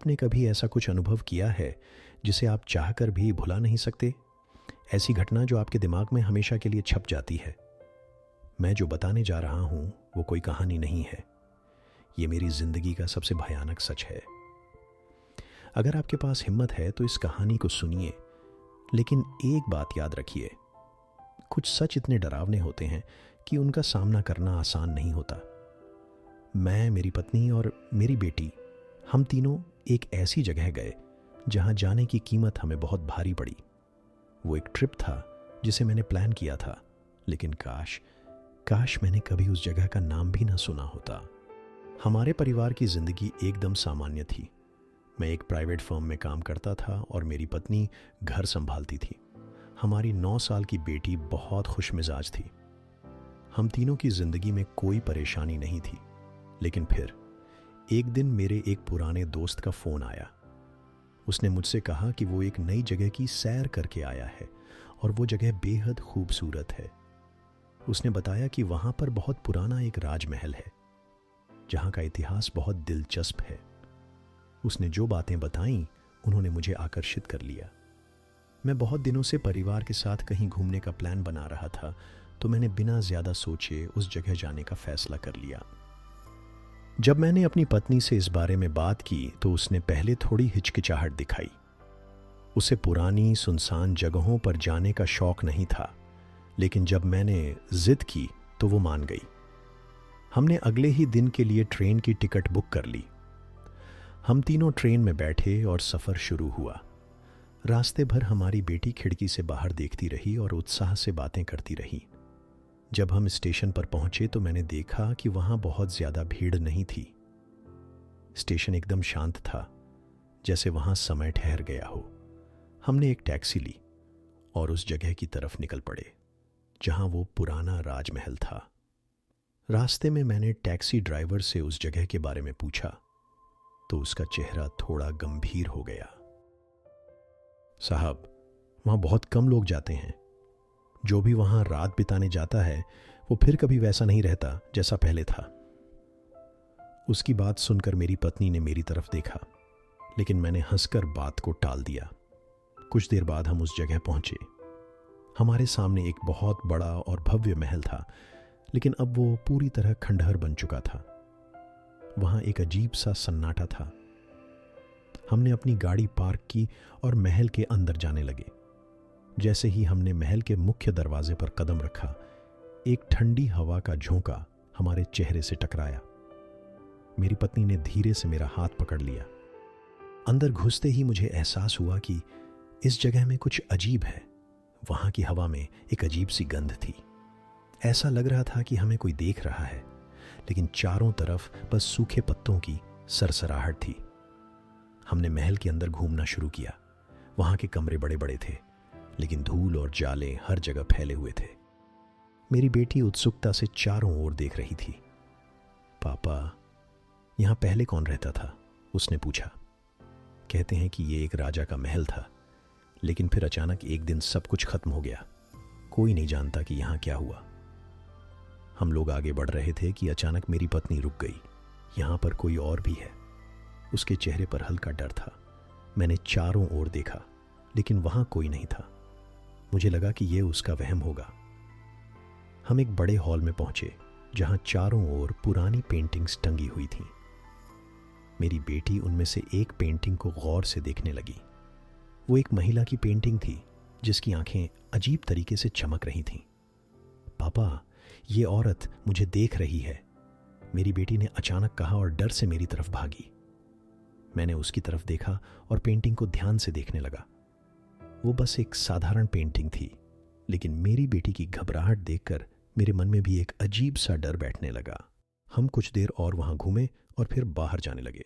आपने कभी ऐसा कुछ अनुभव किया है जिसे आप चाहकर भी भुला नहीं सकते? ऐसी घटना जो आपके दिमाग में हमेशा के लिए छप जाती है। मैं जो बताने जा रहा हूँ वो कोई कहानी नहीं है, ये मेरी जिंदगी का सबसे भयानक सच है। अगर आपके पास हिम्मत है तो इस कहानी को सुनिए, लेकिन एक बात याद रखिए, कुछ सच इतने डरावने होते हैं कि उनका सामना करना आसान नहीं होता। मैं, मेरी पत्नी और मेरी बेटी, हम तीनों एक ऐसी जगह गए जहां जाने की कीमत हमें बहुत भारी पड़ी। वो एक ट्रिप था जिसे मैंने प्लान किया था, लेकिन काश मैंने कभी उस जगह का नाम भी ना सुना होता। हमारे परिवार की जिंदगी एकदम सामान्य थी। मैं एक प्राइवेट फर्म में काम करता था और मेरी पत्नी घर संभालती थी। हमारी 9 साल की बेटी बहुत खुशमिजाज थी। हम तीनों की जिंदगी में कोई परेशानी नहीं थी। लेकिन फिर एक दिन मेरे एक पुराने दोस्त का फोन आया। उसने मुझसे कहा कि वो एक नई जगह की सैर करके आया है और वो जगह बेहद खूबसूरत है। उसने बताया कि वहां पर बहुत पुराना एक राजमहल है जहां का इतिहास बहुत दिलचस्प है। उसने जो बातें बताईं उन्होंने मुझे आकर्षित कर लिया। मैं बहुत दिनों से परिवार के साथ कहीं घूमने का प्लान बना रहा था, तो मैंने बिना ज्यादा सोचे उस जगह जाने का फैसला कर लिया। जब मैंने अपनी पत्नी से इस बारे में बात की तो उसने पहले थोड़ी हिचकिचाहट दिखाई। उसे पुरानी सुनसान जगहों पर जाने का शौक नहीं था, लेकिन जब मैंने जिद की तो वो मान गई। हमने अगले ही दिन के लिए ट्रेन की टिकट बुक कर ली। हम तीनों ट्रेन में बैठे और सफर शुरू हुआ। रास्ते भर हमारी बेटी खिड़की से बाहर देखती रही और उत्साह से बातें करती रही। जब हम स्टेशन पर पहुंचे तो मैंने देखा कि वहां बहुत ज्यादा भीड़ नहीं थी। स्टेशन एकदम शांत था, जैसे वहां समय ठहर गया हो। हमने एक टैक्सी ली और उस जगह की तरफ निकल पड़े जहां वो पुराना राजमहल था। रास्ते में मैंने टैक्सी ड्राइवर से उस जगह के बारे में पूछा तो उसका चेहरा थोड़ा गंभीर हो गया। साहब, वहां बहुत कम लोग जाते हैं। जो भी वहां रात बिताने जाता है वो फिर कभी वैसा नहीं रहता जैसा पहले था। उसकी बात सुनकर मेरी पत्नी ने मेरी तरफ देखा, लेकिन मैंने हंसकर बात को टाल दिया। कुछ देर बाद हम उस जगह पहुंचे। हमारे सामने एक बहुत बड़ा और भव्य महल था, लेकिन अब वो पूरी तरह खंडहर बन चुका था। वहां एक अजीब सा सन्नाटा था। हमने अपनी गाड़ी पार्क की और महल के अंदर जाने लगे। जैसे ही हमने महल के मुख्य दरवाजे पर कदम रखा, एक ठंडी हवा का झोंका हमारे चेहरे से टकराया। मेरी पत्नी ने धीरे से मेरा हाथ पकड़ लिया। अंदर घुसते ही मुझे एहसास हुआ कि इस जगह में कुछ अजीब है। वहां की हवा में एक अजीब सी गंध थी। ऐसा लग रहा था कि हमें कोई देख रहा है, लेकिन चारों तरफ बस सूखे पत्तों की सरसराहट थी। हमने महल के अंदर घूमना शुरू किया। वहां के कमरे बड़े बड़े थे, लेकिन धूल और जाले हर जगह फैले हुए थे। मेरी बेटी उत्सुकता से चारों ओर देख रही थी। पापा, यहां पहले कौन रहता था? उसने पूछा। कहते हैं कि ये एक राजा का महल था, लेकिन फिर अचानक एक दिन सब कुछ खत्म हो गया। कोई नहीं जानता कि यहां क्या हुआ। हम लोग आगे बढ़ रहे थे कि अचानक मेरी पत्नी रुक गई। यहां पर कोई और भी है। उसके चेहरे पर हल्का डर था। मैंने चारों ओर देखा, लेकिन वहां कोई नहीं था। मुझे लगा कि यह उसका वहम होगा। हम एक बड़े हॉल में पहुंचे जहां चारों ओर पुरानी पेंटिंग्स टंगी हुई थीं। मेरी बेटी उनमें से एक पेंटिंग को गौर से देखने लगी। वो एक महिला की पेंटिंग थी जिसकी आंखें अजीब तरीके से चमक रही थीं। पापा, ये औरत मुझे देख रही है, मेरी बेटी ने अचानक कहा और डर से मेरी तरफ भागी। मैंने उसकी तरफ देखा और पेंटिंग को ध्यान से देखने लगा। वो बस एक साधारण पेंटिंग थी, लेकिन मेरी बेटी की घबराहट देखकर मेरे मन में भी एक अजीब सा डर बैठने लगा। हम कुछ देर और वहां घूमे और फिर बाहर जाने लगे,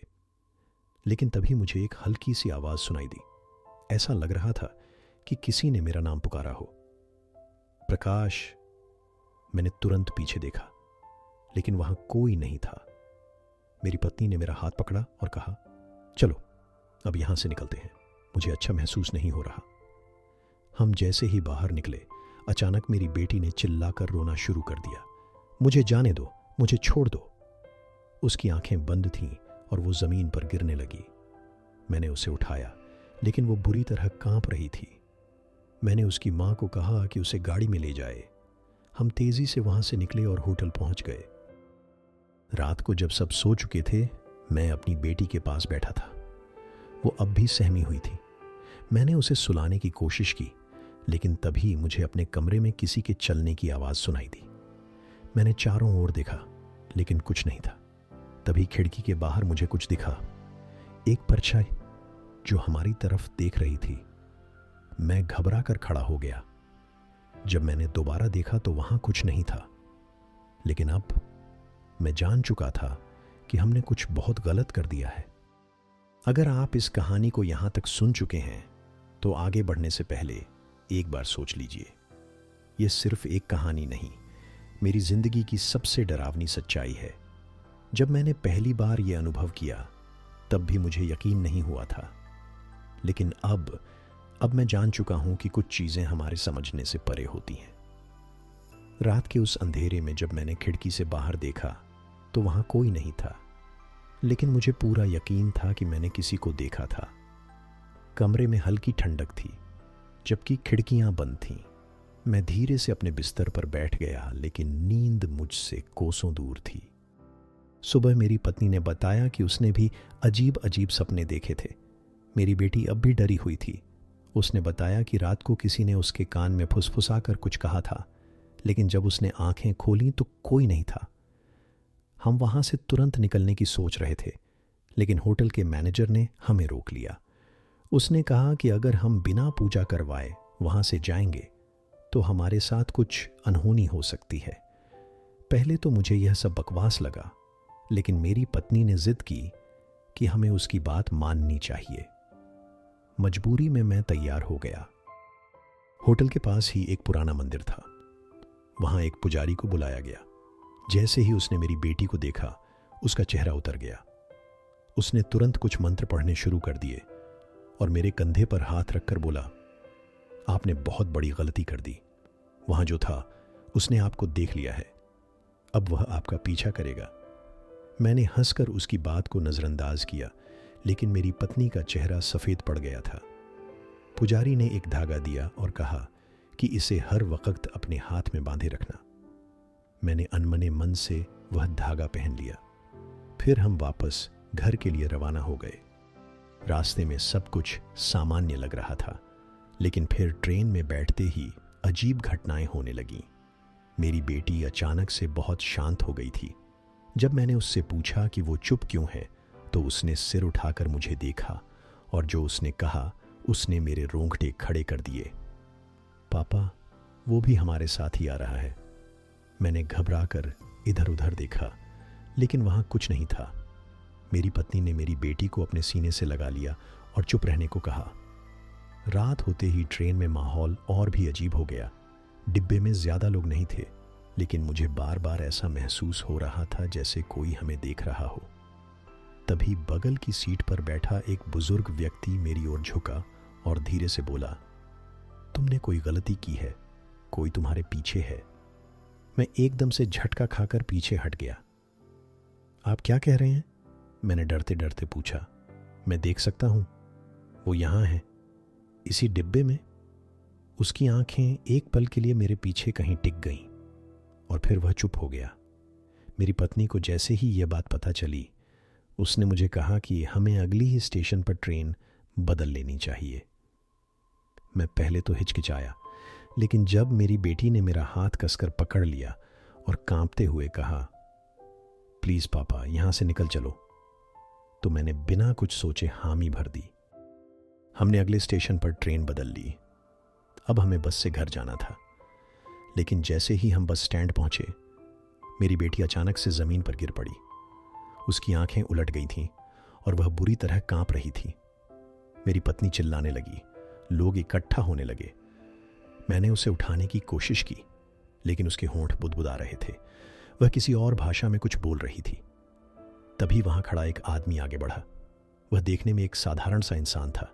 लेकिन तभी मुझे एक हल्की सी आवाज सुनाई दी। ऐसा लग रहा था कि किसी ने मेरा नाम पुकारा हो। प्रकाश। मैंने तुरंत पीछे देखा, लेकिन वहां कोई नहीं था। मेरी पत्नी ने मेरा हाथ पकड़ा और कहा, चलो अब यहां से निकलते हैं, मुझे अच्छा महसूस नहीं हो रहा। हम जैसे ही बाहर निकले, अचानक मेरी बेटी ने चिल्लाकर रोना शुरू कर दिया। मुझे जाने दो, मुझे छोड़ दो। उसकी आंखें बंद थीं और वो जमीन पर गिरने लगी। मैंने उसे उठाया, लेकिन वो बुरी तरह कांप रही थी। मैंने उसकी माँ को कहा कि उसे गाड़ी में ले जाए। हम तेजी से वहां से निकले और होटल पहुंच गए। रात को जब सब सो चुके थे, मैं अपनी बेटी के पास बैठा था। वो अब भी सहमी हुई थी। मैंने उसे सुलाने की कोशिश की, लेकिन तभी मुझे अपने कमरे में किसी के चलने की आवाज़ सुनाई दी। मैंने चारों ओर देखा, लेकिन कुछ नहीं था। तभी खिड़की के बाहर मुझे कुछ दिखा, एक परछाई जो हमारी तरफ देख रही थी। मैं घबरा कर खड़ा हो गया। जब मैंने दोबारा देखा तो वहां कुछ नहीं था, लेकिन अब मैं जान चुका था कि हमने कुछ बहुत गलत कर दिया है। अगर आप इस कहानी को यहां तक सुन चुके हैं तो आगे बढ़ने से पहले एक बार सोच लीजिए, यह सिर्फ एक कहानी नहीं, मेरी जिंदगी की सबसे डरावनी सच्चाई है। जब मैंने पहली बार यह अनुभव किया तब भी मुझे यकीन नहीं हुआ था, लेकिन अब मैं जान चुका हूं कि कुछ चीजें हमारे समझने से परे होती हैं। रात के उस अंधेरे में जब मैंने खिड़की से बाहर देखा तो वहां कोई नहीं था, लेकिन मुझे पूरा यकीन था कि मैंने किसी को देखा था। कमरे में हल्की ठंडक थी, जबकि खिड़कियां बंद थीं। मैं धीरे से अपने बिस्तर पर बैठ गया, लेकिन नींद मुझसे कोसों दूर थी। सुबह मेरी पत्नी ने बताया कि उसने भी अजीब अजीब सपने देखे थे। मेरी बेटी अब भी डरी हुई थी। उसने बताया कि रात को किसी ने उसके कान में फुसफुसा कर कुछ कहा था, लेकिन जब उसने आंखें खोलीं तो कोई नहीं था। हम वहां से तुरंत निकलने की सोच रहे थे, लेकिन होटल के मैनेजर ने हमें रोक लिया। उसने कहा कि अगर हम बिना पूजा करवाए वहां से जाएंगे तो हमारे साथ कुछ अनहोनी हो सकती है। पहले तो मुझे यह सब बकवास लगा, लेकिन मेरी पत्नी ने जिद की कि हमें उसकी बात माननी चाहिए। मजबूरी में मैं तैयार हो गया। होटल के पास ही एक पुराना मंदिर था। वहां एक पुजारी को बुलाया गया। जैसे ही उसने मेरी बेटी को देखा, उसका चेहरा उतर गया। उसने तुरंत कुछ मंत्र पढ़ने शुरू कर दिए और मेरे कंधे पर हाथ रखकर बोला, आपने बहुत बड़ी गलती कर दी। वहां जो था उसने आपको देख लिया है, अब वह आपका पीछा करेगा। मैंने हंसकर उसकी बात को नजरअंदाज किया, लेकिन मेरी पत्नी का चेहरा सफेद पड़ गया था। पुजारी ने एक धागा दिया और कहा कि इसे हर वक्त अपने हाथ में बांधे रखना। मैंने अनमने मन से वह धागा पहन लिया। फिर हम वापस घर के लिए रवाना हो गए। रास्ते में सब कुछ सामान्य लग रहा था, लेकिन फिर ट्रेन में बैठते ही अजीब घटनाएं होने लगीं। मेरी बेटी अचानक से बहुत शांत हो गई थी। जब मैंने उससे पूछा कि वो चुप क्यों है, तो उसने सिर उठाकर मुझे देखा और जो उसने कहा उसने मेरे रोंगटे खड़े कर दिए। पापा, वो भी हमारे साथ ही आ रहा है। मैंने घबराकर इधर उधर देखा, लेकिन वहां कुछ नहीं था। मेरी पत्नी ने मेरी बेटी को अपने सीने से लगा लिया और चुप रहने को कहा। रात होते ही ट्रेन में माहौल और भी अजीब हो गया। डिब्बे में ज्यादा लोग नहीं थे, लेकिन मुझे बार बार ऐसा महसूस हो रहा था जैसे कोई हमें देख रहा हो। तभी बगल की सीट पर बैठा एक बुजुर्ग व्यक्ति मेरी ओर झुका और धीरे से बोला, तुमने कोई गलती की है, कोई तुम्हारे पीछे है। मैं एकदम से झटका खाकर पीछे हट गया। आप क्या कह रहे हैं? मैंने डरते डरते पूछा। मैं देख सकता हूं, वो यहां है, इसी डिब्बे में। उसकी आंखें एक पल के लिए मेरे पीछे कहीं टिक गईं और फिर वह चुप हो गया। मेरी पत्नी को जैसे ही यह बात पता चली, उसने मुझे कहा कि हमें अगली ही स्टेशन पर ट्रेन बदल लेनी चाहिए। मैं पहले तो हिचकिचाया, लेकिन जब मेरी बेटी ने मेरा हाथ कसकर पकड़ लिया और कांपते हुए कहा, प्लीज पापा, यहां से निकल चलो, तो मैंने बिना कुछ सोचे हामी भर दी। हमने अगले स्टेशन पर ट्रेन बदल ली। अब हमें बस से घर जाना था, लेकिन जैसे ही हम बस स्टैंड पहुंचे, मेरी बेटी अचानक से जमीन पर गिर पड़ी। उसकी आंखें उलट गई थीं और वह बुरी तरह कांप रही थी। मेरी पत्नी चिल्लाने लगी, लोग इकट्ठा होने लगे। मैंने उसे उठाने की कोशिश की, लेकिन उसके होंठ बुदबुदा रहे थे। वह किसी और भाषा में कुछ बोल रही थी। तभी वहां खड़ा एक आदमी आगे बढ़ा। वह देखने में एक साधारण सा इंसान था,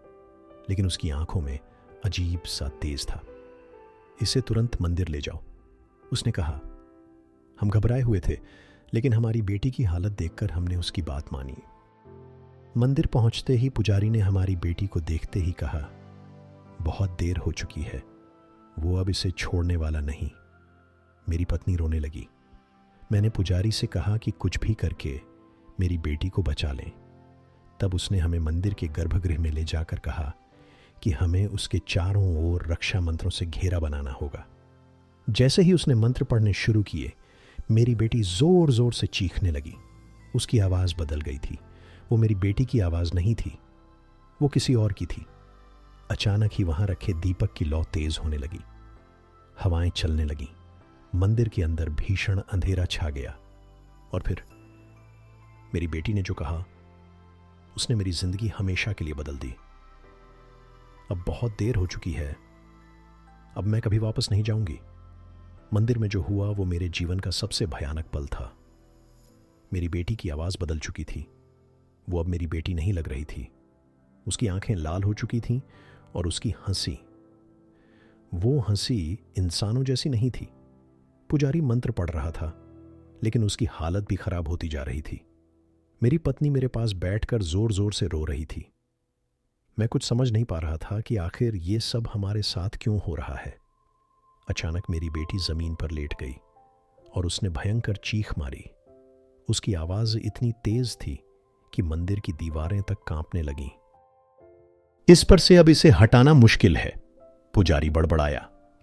लेकिन उसकी आंखों में अजीब सा तेज था। इसे तुरंत मंदिर ले जाओ, उसने कहा। हम घबराए हुए थे, लेकिन हमारी बेटी की हालत देखकर हमने उसकी बात मानी। मंदिर पहुंचते ही पुजारी ने हमारी बेटी को देखते ही कहा, बहुत देर हो चुकी है, वो अब इसे छोड़ने वाला नहीं। मेरी पत्नी रोने लगी। मैंने पुजारी से कहा कि कुछ भी करके मेरी बेटी को बचा लें। तब उसने हमें मंदिर के गर्भगृह में ले जाकर कहा कि हमें उसके चारों ओर रक्षा मंत्रों से घेरा बनाना होगा। जैसे ही उसने मंत्र पढ़ने शुरू किए, मेरी बेटी जोर जोर से चीखने लगी। उसकी आवाज़ बदल गई थी। वो मेरी बेटी की आवाज़ नहीं थी, वो किसी और की थी। अचानक ही वहां रखे दीपक की लौ तेज होने लगी। हवाएं चलने लगीं। मंदिर के अंदर भीषण अंधेरा छा गया। और फिर मेरी बेटी ने जो कहा, उसने मेरी जिंदगी हमेशा के लिए बदल दी। अब बहुत देर हो चुकी है, अब मैं कभी वापस नहीं जाऊंगी। मंदिर में जो हुआ वो मेरे जीवन का सबसे भयानक पल था। मेरी बेटी की आवाज़ बदल चुकी थी। वो अब मेरी बेटी नहीं लग रही थी। उसकी आंखें लाल हो चुकी थीं और उसकी हंसी, वो हंसी इंसानों जैसी नहीं थी। पुजारी मंत्र पढ़ रहा था, लेकिन उसकी हालत भी खराब होती जा रही थी। मेरी पत्नी मेरे पास बैठकर जोर जोर से रो रही थी। मैं कुछ समझ नहीं पा रहा था कि आखिर ये सब हमारे साथ क्यों हो रहा है। अचानक मेरी बेटी जमीन पर लेट गई और उसने भयंकर चीख मारी। उसकी आवाज इतनी तेज थी कि मंदिर की दीवारें तक कांपने लगीं। इस पर से अब इसे हटाना मुश्किल है, पुजारी बड़बड़ाया।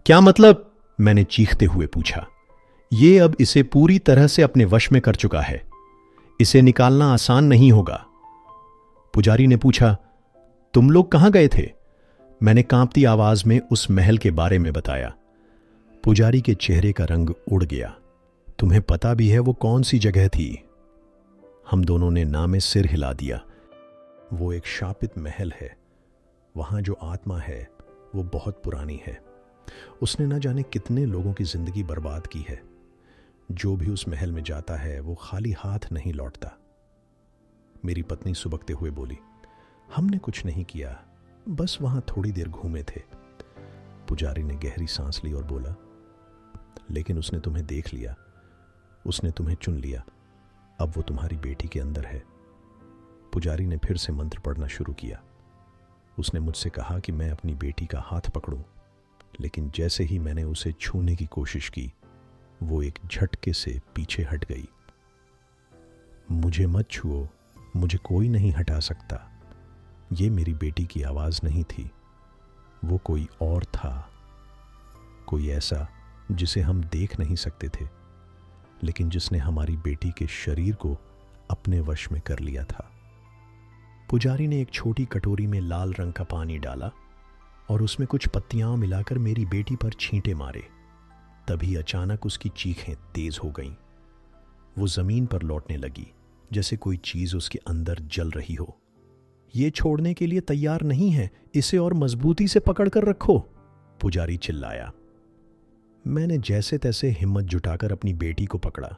क्या मतलब? मैंने चीखते हुए पूछा। ये अब इसे पूरी तरह से अपने वश में कर चुका है, इसे निकालना आसान नहीं होगा। पुजारी ने पूछा, तुम लोग कहां गए थे? मैंने कांपती आवाज में उस महल के बारे में बताया। पुजारी के चेहरे का रंग उड़ गया। तुम्हें पता भी है वो कौन सी जगह थी? हम दोनों ने ना में सिर हिला दिया। वो एक शापित महल है। वहां जो आत्मा है वो बहुत पुरानी है। उसने ना जाने कितने लोगों की जिंदगी बर्बाद की है। जो भी उस महल में जाता है वो खाली हाथ नहीं लौटता। मेरी पत्नी सुबकते हुए बोली, हमने कुछ नहीं किया, बस वहां थोड़ी देर घूमे थे। पुजारी ने गहरी सांस ली और बोला, लेकिन उसने तुम्हें देख लिया, उसने तुम्हें चुन लिया। अब वो तुम्हारी बेटी के अंदर है। पुजारी ने फिर से मंत्र पढ़ना शुरू किया। उसने मुझसे कहा कि मैं अपनी बेटी का हाथ पकड़ूं, लेकिन जैसे ही मैंने उसे छूने की कोशिश की, वो एक झटके से पीछे हट गई। मुझे मत छुओ, मुझे कोई नहीं हटा सकता। ये मेरी बेटी की आवाज नहीं थी, वो कोई और था, कोई ऐसा जिसे हम देख नहीं सकते थे, लेकिन जिसने हमारी बेटी के शरीर को अपने वश में कर लिया था। पुजारी ने एक छोटी कटोरी में लाल रंग का पानी डाला और उसमें कुछ पत्तियां मिलाकर मेरी बेटी पर छींटे मारे। तभी अचानक उसकी चीखें तेज हो गईं। वो जमीन पर लौटने लगी, जैसे कोई चीज उसके अंदर जल रही हो। ये छोड़ने के लिए तैयार नहीं है, इसे और मजबूती से पकड़कर रखो, पुजारी चिल्लाया। मैंने जैसे तैसे हिम्मत जुटाकर अपनी बेटी को पकड़ा।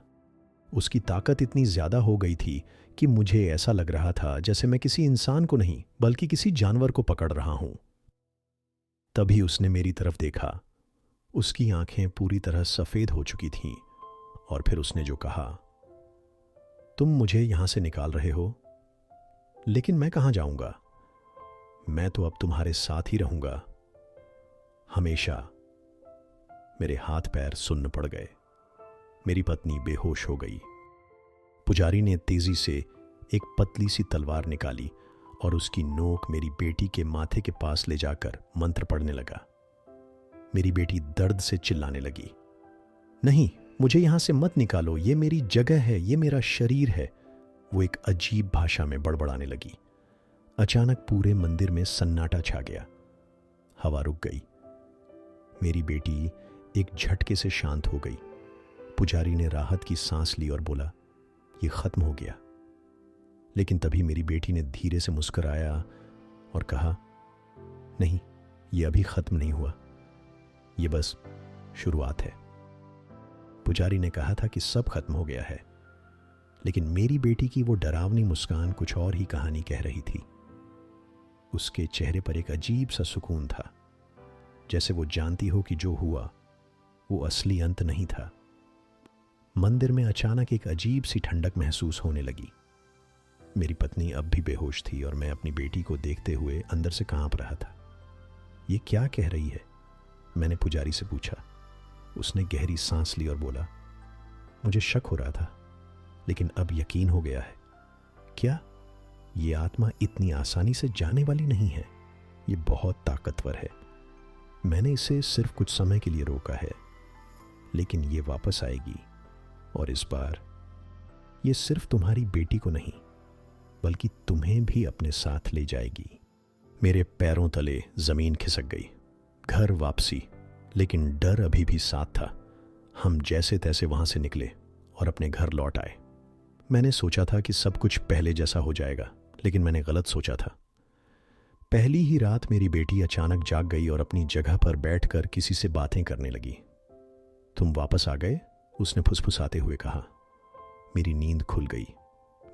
उसकी ताकत इतनी ज्यादा हो गई थी कि मुझे ऐसा लग रहा था जैसे मैं किसी इंसान को नहीं बल्कि किसी जानवर को पकड़ रहा हूं। तभी उसने मेरी तरफ देखा। उसकी आंखें पूरी तरह सफेद हो चुकी थीं और फिर उसने जो कहा, तुम मुझे यहां से निकाल रहे हो, लेकिन मैं कहां जाऊंगा? मैं तो अब तुम्हारे साथ ही रहूंगा, हमेशा। मेरे हाथ पैर सुन्न पड़ गए। मेरी पत्नी बेहोश हो गई। पुजारी ने तेजी से एक पतली सी तलवार निकाली और उसकी नोक मेरी बेटी के माथे के पास ले जाकर मंत्र पढ़ने लगा। मेरी बेटी दर्द से चिल्लाने लगी, नहीं, मुझे यहां से मत निकालो, ये मेरी जगह है, ये मेरा शरीर है। वो एक अजीब भाषा में बड़बड़ाने लगी। अचानक पूरे मंदिर में सन्नाटा छा गया। हवा रुक गई। मेरी बेटी एक झटके से शांत हो गई। पुजारी ने राहत की सांस ली और बोला, ये खत्म हो गया। लेकिन तभी मेरी बेटी ने धीरे से मुस्कुराया और कहा, नहीं, ये अभी खत्म नहीं हुआ, ये बस शुरुआत है। पुजारी ने कहा था कि सब खत्म हो गया है, लेकिन मेरी बेटी की वो डरावनी मुस्कान कुछ और ही कहानी कह रही थी। उसके चेहरे पर एक अजीब सा सुकून था, जैसे वो जानती हो कि जो हुआ वो असली अंत नहीं था। मंदिर में अचानक एक अजीब सी ठंडक महसूस होने लगी। मेरी पत्नी अब भी बेहोश थी और मैं अपनी बेटी को देखते हुए अंदर से कांप रहा था। ये क्या कह रही है? मैंने पुजारी से पूछा। उसने गहरी सांस ली और बोला, मुझे शक हो रहा था लेकिन अब यकीन हो गया है। क्या? ये आत्मा इतनी आसानी से जाने वाली नहीं है, ये बहुत ताकतवर है। मैंने इसे सिर्फ कुछ समय के लिए रोका है, लेकिन ये वापस आएगी और इस बार ये सिर्फ तुम्हारी बेटी को नहीं बल्कि तुम्हें भी अपने साथ ले जाएगी। मेरे पैरों तले जमीन खिसक गई। घर वापसी, लेकिन डर अभी भी साथ था। हम जैसे तैसे वहां से निकले और अपने घर लौट आए। मैंने सोचा था कि सब कुछ पहले जैसा हो जाएगा, लेकिन मैंने गलत सोचा था। पहली ही रात मेरी बेटी अचानक जाग गई और अपनी जगह पर बैठकर किसी से बातें करने लगी। तुम वापस आ गए? उसने फुसफुसाते हुए कहा। मेरी नींद खुल गई।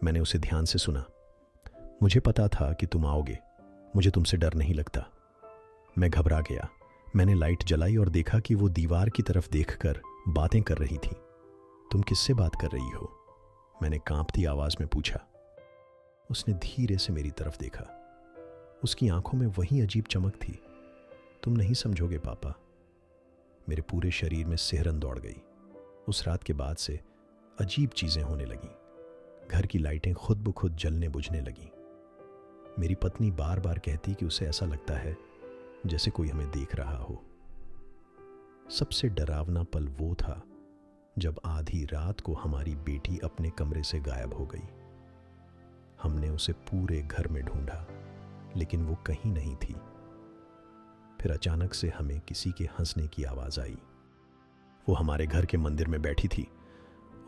मैंने उसे ध्यान से सुना। मुझे पता था कि तुम आओगे, मुझे तुमसे डर नहीं लगता। मैं घबरा गया। मैंने लाइट जलाई और देखा कि वो दीवार की तरफ देखकर बातें कर रही थी। तुम किससे बात कर रही हो? मैंने कांपती आवाज में पूछा। उसने धीरे से मेरी तरफ देखा। उसकी आंखों में वही अजीब चमक थी। तुम नहीं समझोगे पापा। मेरे पूरे शरीर में सिहरन दौड़ गई। उस रात के बाद से अजीब चीजें होने लगीं। घर की लाइटें खुद ब खुद जलने बुझने लगीं। मेरी पत्नी बार बार कहती कि उसे ऐसा लगता है जैसे कोई हमें देख रहा हो। सबसे डरावना पल वो था जब आधी रात को हमारी बेटी अपने कमरे से गायब हो गई। हमने उसे पूरे घर में ढूंढा, लेकिन वो कहीं नहीं थी। फिर अचानक से हमें किसी के हंसने की आवाज आई। वो हमारे घर के मंदिर में बैठी थी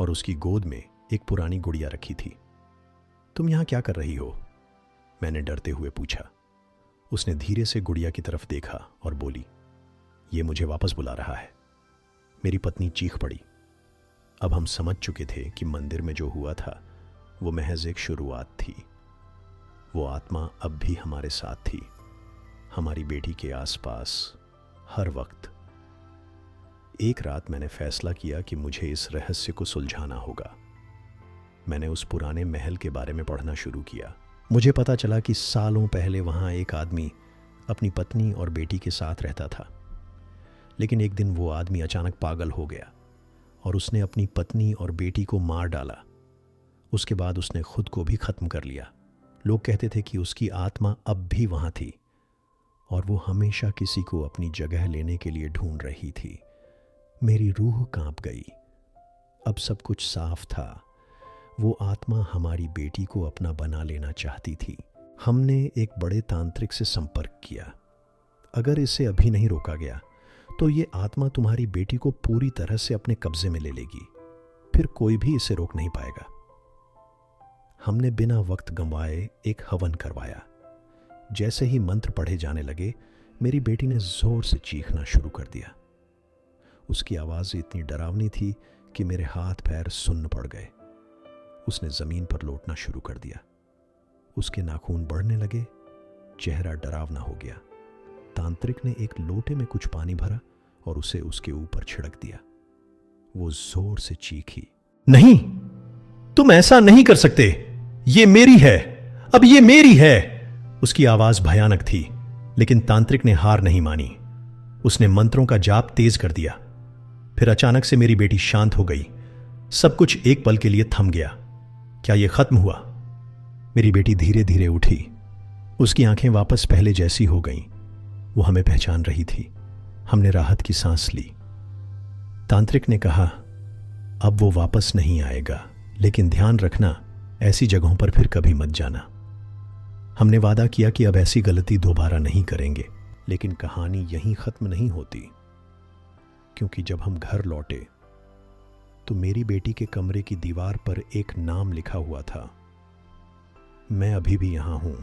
और उसकी गोद में एक पुरानी गुड़िया रखी थी। तुम यहां क्या कर रही हो? मैंने डरते हुए पूछा। उसने धीरे से गुड़िया की तरफ देखा और बोली, ये मुझे वापस बुला रहा है। मेरी पत्नी चीख पड़ी। अब हम समझ चुके थे कि मंदिर में जो हुआ था वो महज एक शुरुआत थी। वो आत्मा अब भी हमारे साथ थी, हमारी बेटी के आसपास, हर वक्त। एक रात मैंने फैसला किया कि मुझे इस रहस्य को सुलझाना होगा। मैंने उस पुराने महल के बारे में पढ़ना शुरू किया। मुझे पता चला कि सालों पहले वहां एक आदमी अपनी पत्नी और बेटी के साथ रहता था। लेकिन एक दिन वो आदमी अचानक पागल हो गया और उसने अपनी पत्नी और बेटी को मार डाला। उसके बाद उसने खुद को भी खत्म कर लिया। लोग कहते थे कि उसकी आत्मा अब भी वहां थी और वो हमेशा किसी को अपनी जगह लेने के लिए ढूंढ रही थी। मेरी रूह कांप गई। अब सब कुछ साफ था। वो आत्मा हमारी बेटी को अपना बना लेना चाहती थी। हमने एक बड़े तांत्रिक से संपर्क किया। अगर इसे अभी नहीं रोका गया तो ये आत्मा तुम्हारी बेटी को पूरी तरह से अपने कब्जे में ले लेगी। फिर कोई भी इसे रोक नहीं पाएगा। हमने बिना वक्त गंवाए एक हवन करवाया। जैसे ही मंत्र पढ़े जाने लगे, मेरी बेटी ने जोर से चीखना शुरू कर दिया। उसकी आवाज इतनी डरावनी थी कि मेरे हाथ पैर सुन्न पड़ गए। उसने जमीन पर लौटना शुरू कर दिया। उसके नाखून बढ़ने लगे, चेहरा डरावना हो गया। तांत्रिक ने एक लोटे में कुछ पानी भरा और उसे उसके ऊपर छिड़क दिया। वो जोर से चीखी, नहीं, तुम ऐसा नहीं कर सकते, ये मेरी है, अब ये मेरी है। उसकी आवाज भयानक थी, लेकिन तांत्रिक ने हार नहीं मानी। उसने मंत्रों का जाप तेज कर दिया। फिर अचानक से मेरी बेटी शांत हो गई। सब कुछ एक पल के लिए थम गया। क्या यह खत्म हुआ? मेरी बेटी धीरे धीरे उठी। उसकी आंखें वापस पहले जैसी हो गईं। वो हमें पहचान रही थी। हमने राहत की सांस ली। तांत्रिक ने कहा, अब वो वापस नहीं आएगा, लेकिन ध्यान रखना, ऐसी जगहों पर फिर कभी मत जाना। हमने वादा किया कि अब ऐसी गलती दोबारा नहीं करेंगे। लेकिन कहानी यहीं खत्म नहीं होती, क्योंकि जब हम घर लौटे तो मेरी बेटी के कमरे की दीवार पर एक नाम लिखा हुआ था। मैं अभी भी यहां हूं,